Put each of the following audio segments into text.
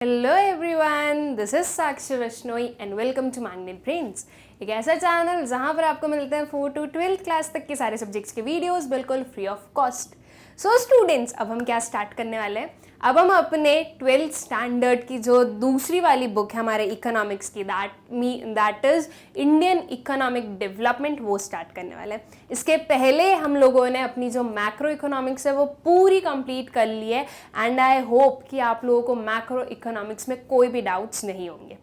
Hello everyone, this is Sakshi Vaishnoi and welcome to Magnet Brains, एक ऐसा channel जहां पर आपको मिलते हैं 4 to 12th क्लास तक के सारे सब्जेक्ट्स के वीडियोस बिल्कुल free of cost. So students, अब हम क्या स्टार्ट करने वाले हैं? अब हम अपने 12th स्टैंडर्ड की जो दूसरी वाली बुक है हमारे इकोनॉमिक्स की, that is Indian economic development, वो स्टार्ट करने वाले हैं। इसके पहले हम लोगों ने अपनी जो मैक्रो इकोनॉमिक्स है वो पूरी कंप्लीट कर ली है एंड आई होप कि आप लोगों को मैक्रो इकोनॉमिक्स में कोई भी डाउट्स नहीं होंगे।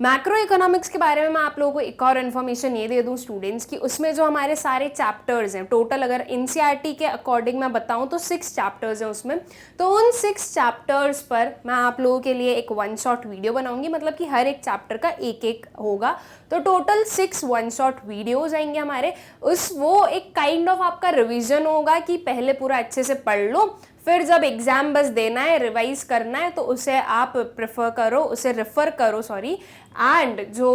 मैक्रो इकोनॉमिक्स के बारे में मैं आप लोगों को एक और इन्फॉर्मेशन ये दे दूं स्टूडेंट्स की, उसमें जो हमारे सारे चैप्टर्स हैं टोटल, अगर एनसीईआरटी के अकॉर्डिंग मैं बताऊं तो 6 चैप्टर्स हैं उसमें। तो उन 6 चैप्टर्स पर मैं आप लोगों के लिए एक 1 शॉट वीडियो बनाऊंगी, मतलब कि हर एक चैप्टर का एक एक होगा, तो टोटल 6 1 शॉट वीडियोज आएंगे हमारे। वो एक काइंड ऑफ आपका रिविजन होगा कि पहले पूरा अच्छे से पढ़ लो, फिर जब एग्जाम बस देना है, रिवाइज करना है, तो उसे आप रेफर करो एंड जो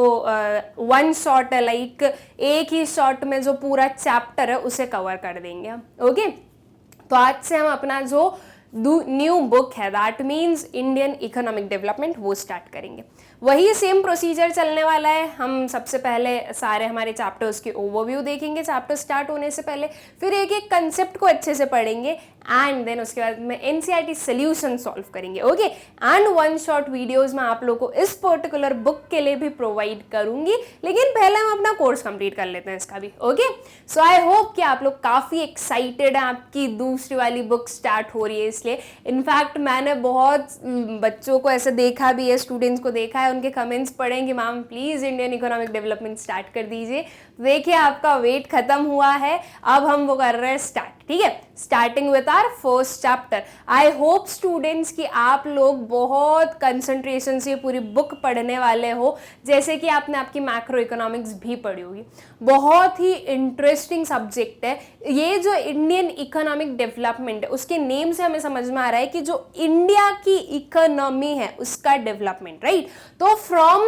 1 शॉट है, लाइक एक ही शॉट में जो पूरा चैप्टर है उसे कवर कर देंगे हम। ओके, तो आज से हम अपना जो न्यू बुक है that means Indian economic development वो स्टार्ट करेंगे। वही सेम प्रोसीजर चलने वाला है। हम सबसे पहले सारे हमारे चैप्टर्स की ओवरव्यू देखेंगे चैप्टर स्टार्ट होने से पहले, फिर एक एक कंसेप्ट को अच्छे से पढ़ेंगे एंड देन उसके बाद में एनसीईआरटी सॉल्यूशन सॉल्व करेंगे। ओके, एंड 1 शॉट वीडियोस मैं आप लोगों को इस पर्टिकुलर बुक के लिए भी प्रोवाइड करूंगी, लेकिन पहले हम अपना कोर्स कंप्लीट कर लेते हैं इसका भी। ओके, सो आई होप कि आप लोग काफ़ी एक्साइटेड हैं, आपकी दूसरी वाली बुक स्टार्ट हो रही है इसलिए। इनफैक्ट मैंने बहुत बच्चों को ऐसे देखा भी है, स्टूडेंट्स को देखा है, उनके कमेंट्स पढ़े कि ma'am please Indian economic development start कर दीजिए। देखिए, आपका वेट खत्म हुआ है, अब हम वो कर रहे हैं स्टार्ट। ठीक है, starting with our first chapter. I hope students कि आप लोग बहुत कंसंट्रेशन से पूरी बुक पढ़ने वाले हो, जैसे कि आपने आपकी मैक्रो इकोनॉमिक्स भी पढ़ी होगी। बहुत ही इंटरेस्टिंग सब्जेक्ट है ये। जो इंडियन इकोनॉमिक डेवलपमेंट है, उसके नेम से हमें समझ में आ रहा है कि जो इंडिया की इकोनॉमी है उसका डेवलपमेंट, राइट। तो फ्रॉम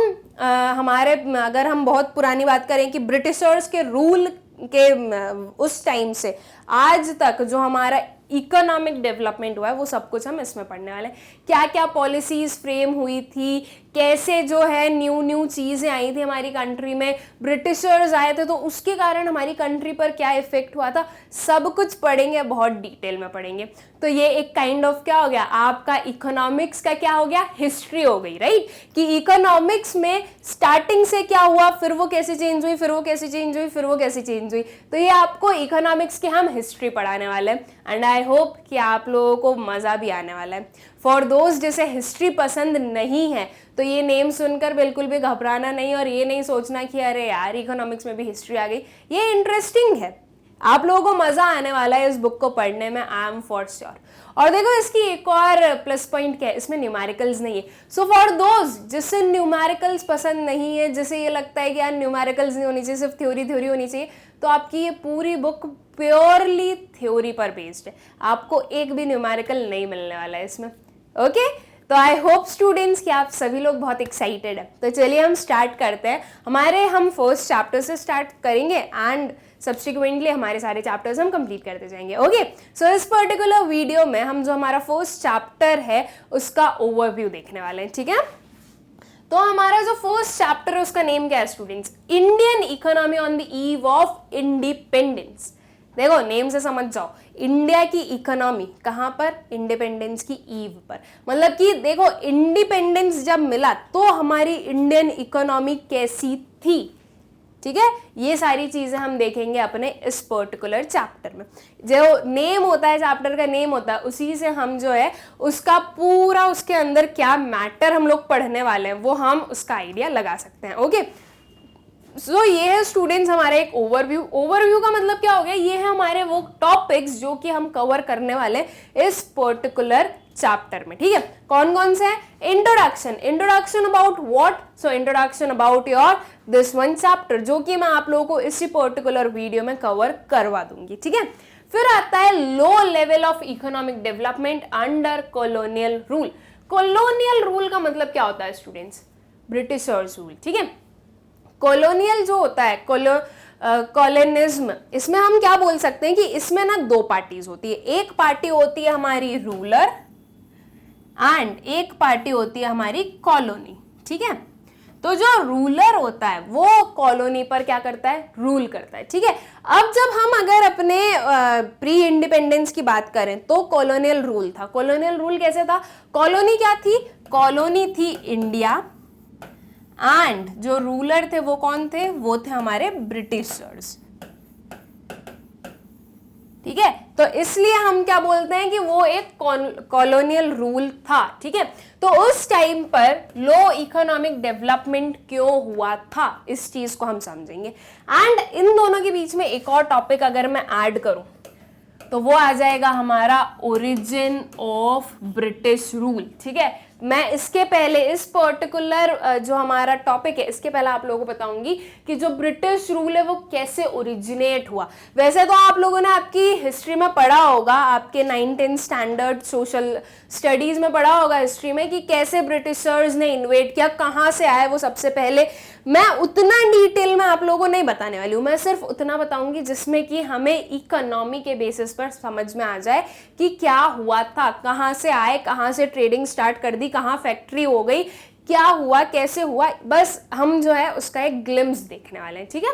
हमारे, अगर हम बहुत पुरानी बात करें कि ब्रिटिशर्स के रूल के उस टाइम से आज तक जो हमारा इकोनॉमिक डेवलपमेंट हुआ है वो सब कुछ हम इसमें पढ़ने वाले हैं। क्या क्या पॉलिसीज फ्रेम हुई थी, कैसे जो है न्यू चीज़ें आई थी हमारी कंट्री में, ब्रिटिशर्स आए थे तो उसके कारण हमारी कंट्री पर क्या इफेक्ट हुआ था, सब कुछ पढ़ेंगे, बहुत डिटेल में पढ़ेंगे। तो ये एक काइंड ऑफ क्या हो गया, आपका इकोनॉमिक्स का क्या हो गया, हिस्ट्री हो गई, राइट। कि इकोनॉमिक्स में स्टार्टिंग से क्या हुआ, फिर वो कैसे चेंज हुई, फिर वो कैसे चेंज हुई, फिर वो कैसे चेंज हुई। तो ये आपको इकोनॉमिक्स की हम हिस्ट्री पढ़ाने वाले हैं एंड आई होप कि आप लोगों को मज़ा भी आने वाला है। फॉर दोस्त जैसे हिस्ट्री पसंद नहीं है तो ये नेम सुनकर बिल्कुल भी घबराना नहीं और ये नहीं सोचना कि अरे यार इकोनॉमिक्स में भी हिस्ट्री आ गई। ये इंटरेस्टिंग है, आप लोगों को मज़ा आने वाला है इस बुक को पढ़ने में, आई एम फॉर श्योर। और देखो, इसकी एक और प्लस पॉइंट क्या है, इसमें न्यूमेरिकल्स नहीं है। सो फॉर दोज जिससे न्यूमेरिकल्स पसंद नहीं है, जिसे ये लगता है कि यार न्यूमेरिकल्स नहीं होनी चाहिए, सिर्फ थ्योरी होनी चाहिए, तो आपकी ये पूरी बुक प्योरली थ्योरी पर बेस्ड है। आपको एक भी न्यूमेरिकल नहीं मिलने वाला है इसमें। ओके, तो आई होप स्टूडेंट्स कि आप सभी लोग बहुत एक्साइटेड हैं। तो चलिए हम स्टार्ट करते हैं। हम फर्स्ट चैप्टर से स्टार्ट करेंगे एंड सब्सिक्वेंटली हमारे सारे चैप्टर्स हम कंप्लीट करते जाएंगे। ओके, सो इस पर्टिकुलर वीडियो में हम जो हमारा फर्स्ट चैप्टर है उसका ओवरव्यू देखने वाले हैं। ठीक है, तो हमारा जो फर्स्ट चैप्टर है उसका नेम क्या है students, Indian economy on the eve of independence. देखो, नेम से समझ जाओ, इंडिया की इकोनॉमी कहाँ पर, इंडिपेंडेंस की ईव पर। मतलब कि देखो, इंडिपेंडेंस जब मिला तो हमारी इंडियन इकोनॉमी कैसी थी। ठीक है, ये सारी चीजें हम देखेंगे अपने इस पर्टिकुलर चैप्टर में। जो नेम होता है, चैप्टर का नेम होता है, उसी से हम जो है उसका पूरा, उसके अंदर क्या मैटर हम लोग पढ़ने वाले हैं वो हम उसका आइडिया लगा सकते हैं। ओके, सो ये है स्टूडेंट्स हमारे एक ओवरव्यू का मतलब क्या हो गया, ये है हमारे वो टॉपिक्स जो कि हम कवर करने वाले हैं इस पर्टिकुलर चैप्टर में। ठीक है, कौन कौन से हैं, introduction about what, so introduction about your this one chapter, जो कि मैं आप लोगों को इसी पर्टिकुलर वीडियो में कवर करवा दूंगी। ठीक है, फिर आता है low level of economic development under colonial rule. Colonial rule का मतलब क्या होता है स्टूडेंट्स, ब्रिटिशर्स रूल। ठीक है, कॉलोनियल जो होता है, कॉलोनिज्म, इसमें हम क्या बोल सकते हैं कि इसमें ना 2 पार्टीज होती है। एक पार्टी होती है हमारी रूलर एंड एक पार्टी होती है हमारी कॉलोनी, ठीक है। तो जो रूलर होता है वो कॉलोनी पर क्या करता है, रूल करता है, ठीक है। अब जब हम अगर अपने प्री इंडिपेंडेंस की बात करें तो कॉलोनियल रूल था। कॉलोनियल रूल कैसे था, कॉलोनी क्या थी, कॉलोनी थी इंडिया एंड जो रूलर थे वो कौन थे, वो थे हमारे ब्रिटिशर्स, ठीक है। तो इसलिए हम क्या बोलते हैं कि वो एक कॉलोनियल रूल था, ठीक है। तो उस टाइम पर लो इकोनॉमिक डेवलपमेंट क्यों हुआ था, इस चीज को हम समझेंगे। एंड इन दोनों के बीच में एक और टॉपिक अगर मैं ऐड करूं तो वो आ जाएगा हमारा ओरिजिन ऑफ ब्रिटिश रूल, ठीक है। मैं इसके पहले इस पर्टिकुलर जो हमारा टॉपिक है इसके पहले आप लोगों को बताऊंगी कि जो ब्रिटिश रूल है वो कैसे ओरिजिनेट हुआ। वैसे तो आप लोगों ने आपकी हिस्ट्री में पढ़ा होगा, आपके 9th स्टैंडर्ड सोशल स्टडीज में पढ़ा होगा हिस्ट्री में कि कैसे ब्रिटिशर्स ने इन्वेट किया, कहाँ से आए वो सबसे पहले। मैं उतना डिटेल में आप लोगों को नहीं बताने वाली हूँ, मैं सिर्फ उतना बताऊंगी जिसमें कि हमें इकोनॉमी के बेसिस पर समझ में आ जाए कि क्या हुआ था, कहाँ से आए, कहाँ से ट्रेडिंग स्टार्ट कर दी, कहाँ फैक्ट्री हो गई, क्या हुआ, कैसे हुआ, बस हम जो है उसका एक ग्लिम्स देखने वाले हैं, ठीक है।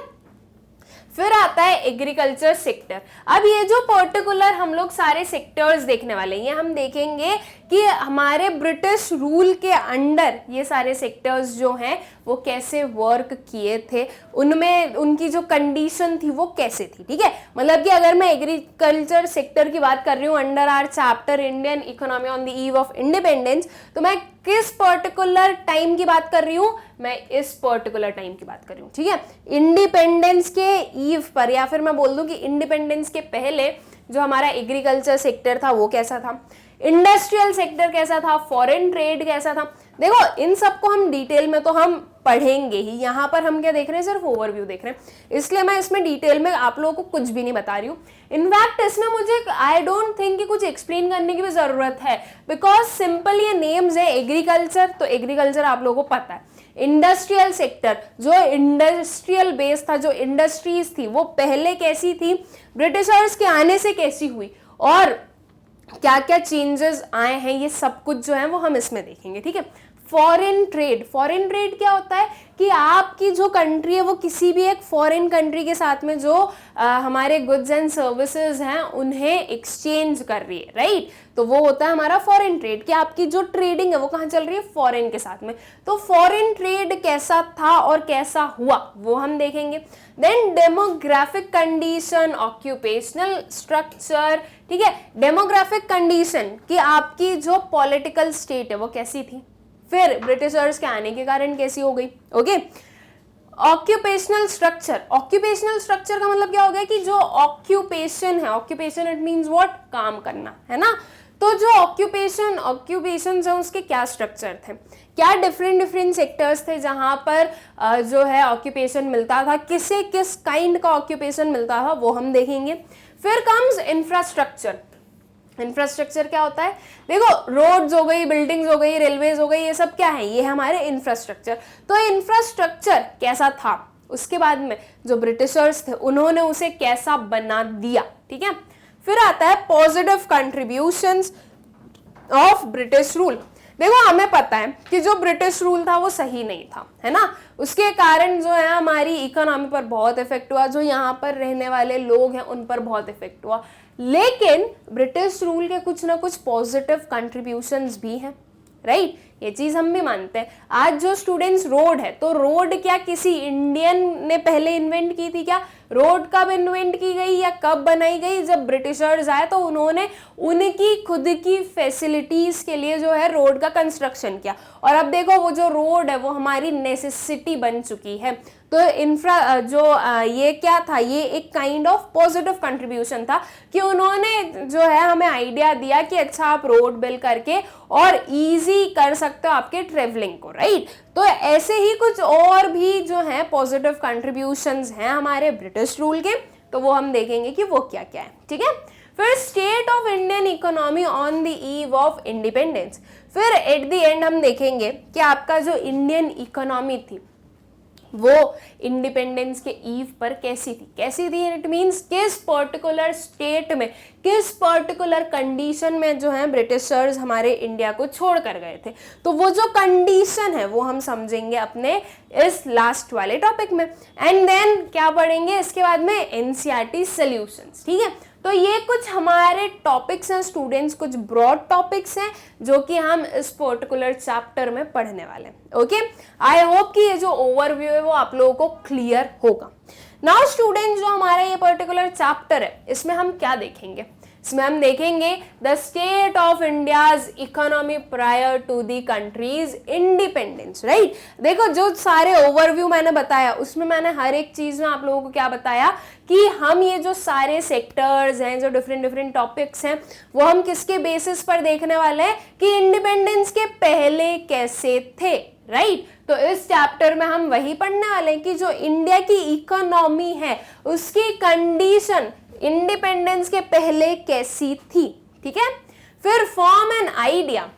फिर आता है एग्रीकल्चर सेक्टर। अब ये जो पर्टिकुलर हम लोग सारे सेक्टर्स देखने वाले हैं, ये हम देखेंगे कि हमारे ब्रिटिश रूल के अंडर ये सारे सेक्टर्स जो हैं वो कैसे वर्क किए थे, उनमें उनकी जो कंडीशन थी वो कैसे थी, ठीक है। मतलब कि अगर मैं एग्रीकल्चर सेक्टर की बात कर रही हूँ under our chapter Indian economy on the eve of independence, तो मैं किस पर्टिकुलर टाइम की बात कर रही हूँ, मैं इस पर्टिकुलर टाइम की बात कर रही हूँ, ठीक है। इंडिपेंडेंस के ईव पर, या फिर मैं बोल दूं कि इंडिपेंडेंस के पहले जो हमारा एग्रीकल्चर सेक्टर था वो कैसा था, इंडस्ट्रियल सेक्टर कैसा था, फॉरेन ट्रेड कैसा था। देखो इन सबको हम डिटेल में तो हम पढ़ेंगे ही, यहाँ पर हम क्या देख रहे हैं, सिर्फ ओवरव्यू देख रहे हैं, इसलिए मैं इसमें डिटेल में आप लोगों को कुछ भी नहीं बता रही हूँ। इनफैक्ट इसमें मुझे आई डोंट थिंक कि कुछ एक्सप्लेन करने की भी जरूरत है, बिकॉज सिंपल ये नेम्स है। एग्रीकल्चर तो एग्रीकल्चर आप लोगों को पता है, इंडस्ट्रियल सेक्टर जो इंडस्ट्रियल बेस था, जो इंडस्ट्रीज थी वो पहले कैसी थी, ब्रिटिशर्स के आने से कैसी हुई और क्या क्या चेंजेस आए हैं, ये सब कुछ जो है वो हम इसमें देखेंगे, ठीक है। फॉरेन ट्रेड, फॉरेन ट्रेड क्या होता है कि आपकी जो कंट्री है वो किसी भी एक फॉरेन कंट्री के साथ में जो हमारे गुड्स एंड सर्विसेज हैं उन्हें एक्सचेंज कर रही है, राइट। तो वो होता है हमारा फॉरेन ट्रेड, कि आपकी जो ट्रेडिंग है वो कहाँ चल रही है, फॉरेन के साथ में। तो फॉरेन ट्रेड कैसा था और कैसा हुआ वो हम देखेंगे। Then demographic condition, occupational structure, ठीक है। डेमोग्राफिक कंडीशन कि आपकी जो पॉलिटिकल स्टेट है वो कैसी थी, फिर ब्रिटिशर्स के आने के कारण कैसी हो गई, okay. Occupational structure, occupational structure का मतलब क्या हो गया कि जो ऑक्यूपेशन है, ऑक्यूपेशन इट मींस व्हाट, काम करना, है ना। तो जो ऑक्यूपेशन है उसके क्या स्ट्रक्चर थे, क्या डिफरेंट सेक्टर्स थे जहां पर जो है ऑक्यूपेशन मिलता था, किसे किस काइंड का ऑक्यूपेशन मिलता था वो हम देखेंगे। फिर कम्स इंफ्रास्ट्रक्चर। इंफ्रास्ट्रक्चर क्या होता है, देखो रोड्स हो गई, बिल्डिंग्स हो गई, रेलवेज हो गई, ये सब क्या है, ये हमारे इंफ्रास्ट्रक्चर। तो इंफ्रास्ट्रक्चर कैसा था, उसके बाद में जो ब्रिटिशर्स थे उन्होंने उसे कैसा बना दिया, ठीक है। फिर आता है positive contributions of British rule. देखो हमें पता है कि जो ब्रिटिश रूल था वो सही नहीं था, है ना, उसके कारण जो है हमारी इकोनॉमी पर बहुत इफेक्ट हुआ, जो यहाँ पर रहने वाले लोग हैं उन पर बहुत इफेक्ट हुआ। लेकिन ब्रिटिश रूल के कुछ ना कुछ पॉजिटिव कंट्रीब्यूशंस भी हैं, राइट, ये चीज हम भी मानते हैं। आज जो स्टूडेंट्स रोड है, तो रोड क्या किसी इंडियन ने पहले इन्वेंट की थी क्या, रोड कब इन्वेंट की गई या कब बनाई गई, जब ब्रिटिशर्स आए तो उन्होंने उनकी खुद की फैसिलिटीज के लिए जो है रोड का कंस्ट्रक्शन किया, और अब देखो वो जो रोड है वो हमारी नेसेसिटी बन चुकी है। तो इंफ्रा जो ये क्या था, ये एक काइंड ऑफ पॉजिटिव कंट्रीब्यूशन था कि उन्होंने जो है हमें आइडिया दिया कि अच्छा आप रोड बिल्ड करके और इजी कर सकते हो आपके ट्रेवलिंग को, राइट। तो ऐसे ही कुछ और भी जो है पॉजिटिव कंट्रीब्यूशंस हैं हमारे ब्रिटिश रूल के, तो वो हम देखेंगे कि वो क्या क्या है, ठीक है। फिर state of Indian economy on the eve of independence. फिर एट द एंड हम देखेंगे कि आपका जो इंडियन इकोनॉमी थी वो इंडिपेंडेंस के ईव पर कैसी थी, इट मीन्स किस पर्टिकुलर स्टेट में, किस पर्टिकुलर कंडीशन में जो है ब्रिटिशर्स हमारे इंडिया को छोड़ कर गए थे। तो वो जो कंडीशन है वो हम समझेंगे अपने इस लास्ट वाले टॉपिक में। एंड देन क्या पढ़ेंगे इसके बाद में, एनसीईआरटी सॉल्यूशंस। ठीक है, तो ये कुछ हमारे टॉपिक्स हैं स्टूडेंट्स, कुछ ब्रॉड टॉपिक्स हैं जो कि हम इस पर्टिकुलर चैप्टर में पढ़ने वाले हैं। ओके, आई होप कि ये जो ओवरव्यू है वो आप लोगों को क्लियर होगा। नाउ स्टूडेंट, जो हमारा ये पर्टिकुलर चैप्टर है इसमें हम क्या देखेंगे, इसमें हम देखेंगे the state of India's economy prior to the country's independence. Right, देखो जो सारे ओवरव्यू मैंने बताया उसमें मैंने हर एक चीज में आप लोगों को क्या बताया कि हम ये जो सारे सेक्टर्स हैं, जो डिफरेंट टॉपिक्स हैं, वो हम किसके बेसिस पर देखने वाले हैं कि इंडिपेंडेंस के पहले कैसे थे। राइट, तो इस चैप्टर में हम वही पढ़ने वाले हैं कि जो इंडिया की इकोनॉमी है उसकी कंडीशन इंडिपेंडेंस के पहले कैसी थी। ठीक है, फिर form an idea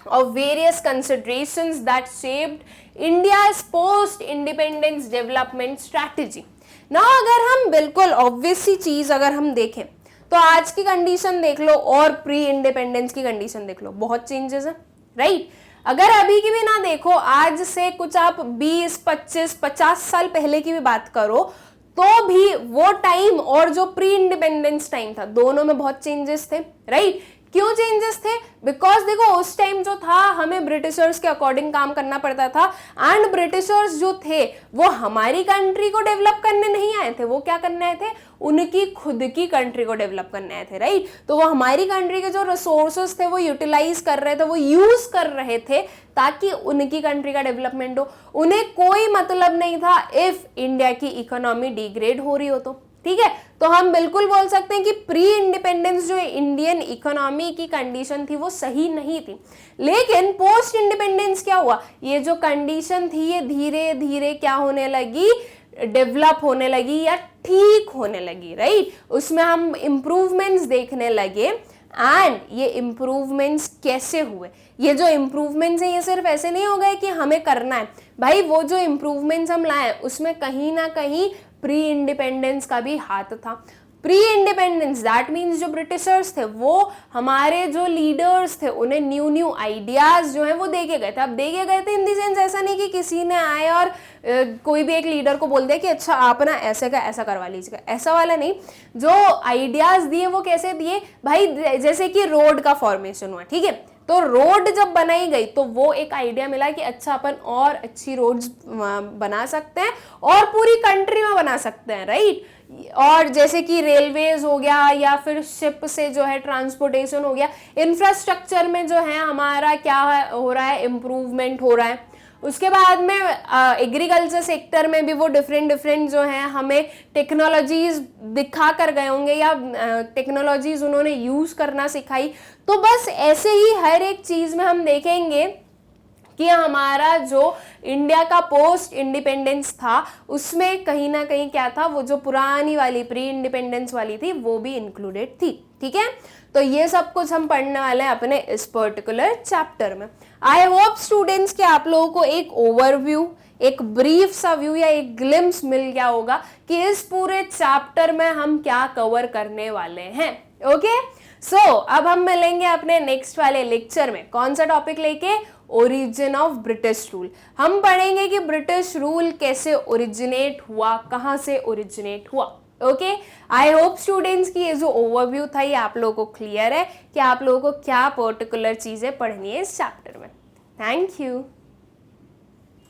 of various considerations that shaped India's post-independence development strategy. Now अगर हम बिल्कुल obvious सी चीज अगर हम देखें तो आज की कंडीशन देख लो और प्री इंडिपेंडेंस की कंडीशन देख लो, बहुत चेंजेस है। राइट, अगर अभी की भी ना देखो, आज से कुछ आप 20, 25, 50 साल पहले की भी बात करो तो भी वो टाइम और जो प्री इंडिपेंडेंस टाइम था दोनों में बहुत चेंजेस थे। राइट, क्यों चेंजेस थे? बिकॉज देखो उस टाइम जो था हमें ब्रिटिशर्स के अकॉर्डिंग काम करना पड़ता था, एंड ब्रिटिशर्स जो थे वो हमारी कंट्री को डेवलप करने नहीं आए थे, वो क्या करने आए थे, उनकी खुद की कंट्री को डेवलप करने आए थे। राइट, तो वो हमारी कंट्री के जो रिसोर्सेस थे वो यूटिलाइज कर रहे थे, वो यूज कर रहे थे ताकि उनकी कंट्री का डेवलपमेंट हो। उन्हें कोई मतलब नहीं था इफ इंडिया की इकोनॉमी डिग्रेड हो रही हो तो। ठीक है, तो हम बिल्कुल बोल सकते हैं कि प्री इंडिपेंडेंस जो इंडियन इकोनॉमी की कंडीशन थी वो सही नहीं थी। लेकिन पोस्ट इंडिपेंडेंस क्या हुआ, ये जो कंडीशन थी ये धीरे धीरे क्या होने लगी, डेवलप होने लगी या ठीक होने लगी। राइट, उसमें हम इंप्रूवमेंट्स देखने लगे। एंड ये इंप्रूवमेंट्स कैसे हुए, ये जो इंप्रूवमेंट्स हैं ये सिर्फ ऐसे नहीं हो गए कि हमें करना है भाई, वो जो इंप्रूवमेंट्स हम लाए उसमें कहीं ना कहीं प्री इंडिपेंडेंस का भी हाथ था। प्री इंडिपेंडेंस दैट मीन्स जो ब्रिटिशर्स थे वो हमारे जो लीडर्स थे उन्हें न्यू आइडियाज जो है वो देके गए थे। अब देके गए थे इन द सेंस ऐसा नहीं कि किसी ने आए और कोई भी एक लीडर को बोल दिया कि अच्छा आप ना ऐसे का ऐसा करवा लीजिएगा, ऐसा वाला नहीं। जो आइडियाज दिए वो कैसे दिए भाई, जैसे कि रोड का फॉर्मेशन हुआ। ठीक है, तो रोड जब बनाई गई तो वो एक आइडिया मिला कि अच्छा अपन और अच्छी रोड्स बना सकते हैं और पूरी कंट्री में बना सकते हैं। राइट, और जैसे कि रेलवेज हो गया या फिर शिप से जो है ट्रांसपोर्टेशन हो गया, इंफ्रास्ट्रक्चर में जो है हमारा क्या हो रहा है, इम्प्रूवमेंट हो रहा है। उसके बाद में एग्रीकल्चर सेक्टर में भी वो डिफरेंट जो है हमें टेक्नोलॉजीज दिखा कर गए होंगे या टेक्नोलॉजीज उन्होंने यूज करना सिखाई। तो बस ऐसे ही हर एक चीज में हम देखेंगे कि हमारा जो इंडिया का पोस्ट इंडिपेंडेंस था उसमें कहीं ना कहीं क्या था, वो जो पुरानी वाली प्री इंडिपेंडेंस वाली थी वो भी इंक्लूडेड थी। ठीक है, तो ये सब कुछ हम पढ़ने वाले हैं अपने इस पर्टिकुलर चैप्टर में। आई होप स्टूडेंट्स कि आप लोगों को एक ओवरव्यू, एक ब्रीफ सा व्यू या एक ग्लिम्स मिल गया होगा कि इस पूरे चैप्टर में हम क्या कवर करने वाले हैं। ओके, सो अब हम मिलेंगे अपने नेक्स्ट वाले लेक्चर में। कौन सा टॉपिक लेके? Origin of British rule. हम पढ़ेंगे कि ब्रिटिश रूल कैसे ओरिजिनेट हुआ, कहां से ओरिजिनेट हुआ। ओके, आई होप स्टूडेंट्स की ये जो ओवरव्यू था ये आप लोगों को क्लियर है कि आप लोगों को क्या पर्टिकुलर चीजें पढ़नी है इस चैप्टर में। Thank you.